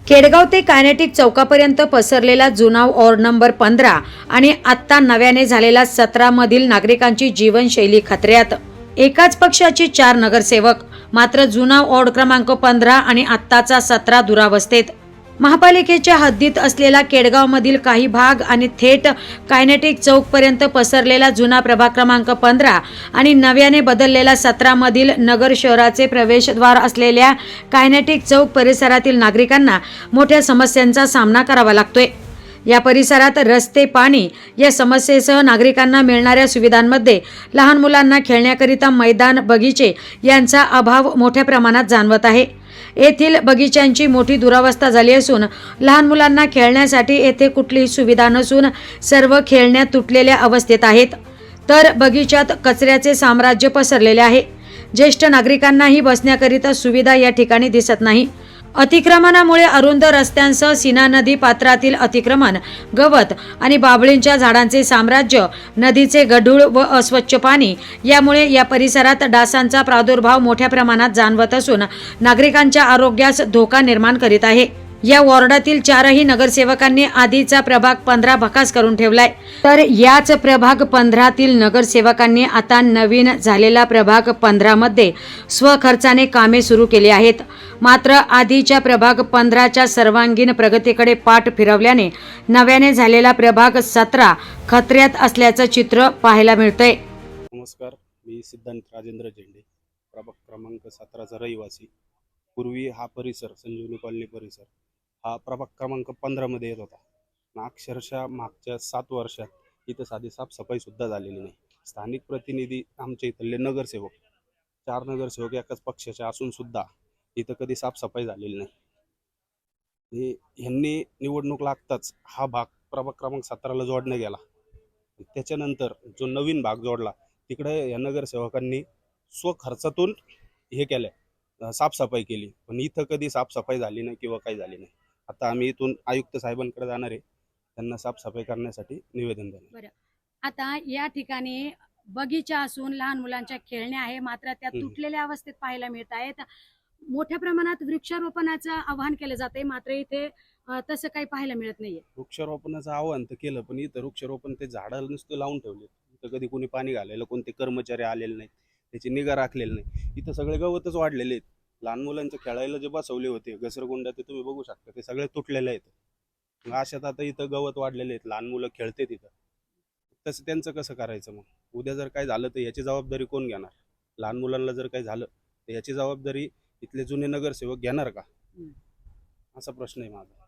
केडगाव ते कायनेटिक चौकापर्यंत पसरलेला जुना वॉर्ड नंबर 15 आणि आत्ता नव्याने झालेला 17 मधील नागरिकांची जीवनशैली खतऱ्यात। एकाच पक्षाची 4 नगरसेवक, मात्र जुना वॉर्ड क्रमांक 15 आणि आत्ताचा 17 दुरावस्थेत। महापालिकेच्या हद्दीत असलेला केडगाव मधील काही भाग आणि थेट कायनेटिक चौक पर्यंत पसरलेला जुना प्रभाग क्रमांक 15 आणि नव्याने बदललेला 17 मधील नगर शहराचे प्रवेशद्वार असलेल्या कायनेटिक चौक परिसरातील नागरिकांना मोठ्या समस्यांचा सामना करावा लागतोय। या परिसरात रस्ते, पाणी या समस्येसह नागरिकांना मिळणाऱ्या सुविधांमध्ये लहान मुलांना खेळण्याकरिता मैदान, बगीचे यांचा अभाव मोठ्या प्रमाणात जाणवत आहे। येथील बगीच्यांची मोठी दुरावस्था झाली असून लहान मुलांना खेळण्यासाठी येथे कुठलीही सुविधा नसून सर्व खेळण्या तुटलेल्या अवस्थेत आहेत, तर बगीच्यात कचऱ्याचे साम्राज्य पसरलेले आहे। ज्येष्ठ नागरिकांनाही बसण्याकरिता सुविधा या ठिकाणी दिसत नाही। अतिक्रमणामुळे अरुंद रस्त्यांसह सीना नदी पात्रातील अतिक्रमण, गवत आणि बाभळींच्या झाडांचे साम्राज्य, नदीचे गढूळ व अस्वच्छ पाणी यामुळे या परिसरात डासांचा प्रादुर्भाव मोठ्या प्रमाणात जाणवत असून नागरिकांच्या आरोग्यास धोका निर्माण करीत आहे। या वॉर्डातील 4ही नगरसेवकांनी आधीचा प्रभाग 15 भकास करून ठेवलाय, तर याच प्रभाग 15 तील नगरसेवकांनी आता नवीन झालेला प्रभाग 15 मध्ये स्वखर्चाने कामे सुरू केली आहेत। मात्र आधीच्या प्रभाग 15च्या सर्वांगीण प्रगतीकडे पाठ फिरवल्याने नव्याने झालेला प्रभाग 17 खतऱ्यात असल्याचं चित्र पाहायला मिळतंय। नमस्कार, मी सिद्धांत राजेंद्र झेंडे, प्रभाग क्रमांक 17चा रहिवासी। पूर्वी हा परिसर संजीवनी कॉलनी परिसर हा प्रभाग क्रमांक 15 मध्ये येत होता। अक्षरशः मागच्या 7 वर्षात इथं साधी साफसफाई सुद्धा झालेली नाही। स्थानिक प्रतिनिधी आमच्या इथले नगरसेवक, 4 नगरसेवक एकाच पक्षाचे असून सुद्धा इथं कधी साफसफाई झालेली नाही। ह्यांनी निवडणूक लागताच हा भाग प्रभाग क्रमांक 17ला जोडण्यात गेला। त्याच्यानंतर जो नवीन भाग जोडला तिकडे या नगरसेवकांनी स्वखर्चातून हे केलं, साफसफाई केली, पण इथं कधी साफसफाई झाली नाही किंवा काही झाली नाही। आता आम्ही इथून आयुक्त साहेबांकडे जाणार आहे, त्यांना साफसफाई करण्यासाठी निवेदन देणार। बरं, आता या ठिकाणी बगीचा असून लहान मुलांच्या खेळण्या आहे, मात्र त्या तुटलेल्या अवस्थेत पाहायला मिळत आहेत। मोठ्या प्रमाणात वृक्षारोपणाचं आवाहन केलं जाते, मात्र इथे तसं काही पाहायला मिळत नाहीये। वृक्षारोपणाचं आवाहन तर केलं, पण इथं वृक्षारोपण ते झाडं नुसतं लावून ठेवले। इथं कधी कोणी पाणी घालायला कोणते कर्मचारी आलेले नाहीत, त्याची निगा राखलेली नाही। इथं सगळे गवतच वाढलेले आहेत। लहान मुलांच्या खेळायला जे बसवले होते घसरगुंड्या, ते तुम्ही बघू शकता, ते सगळे तुटलेले आहेत। अशात आता इथं गवत वाढलेले आहेत, लहान मुलं खेळते तिथं, तसं त्यांचं कसं करायचं? मग उद्या जर काय झालं तर याची जबाबदारी कोण घेणार? लहान मुलांना जर काही झालं तर याची जबाबदारी इथले जुने नगरसेवक घेणार का? असा प्रश्न आहे माझा।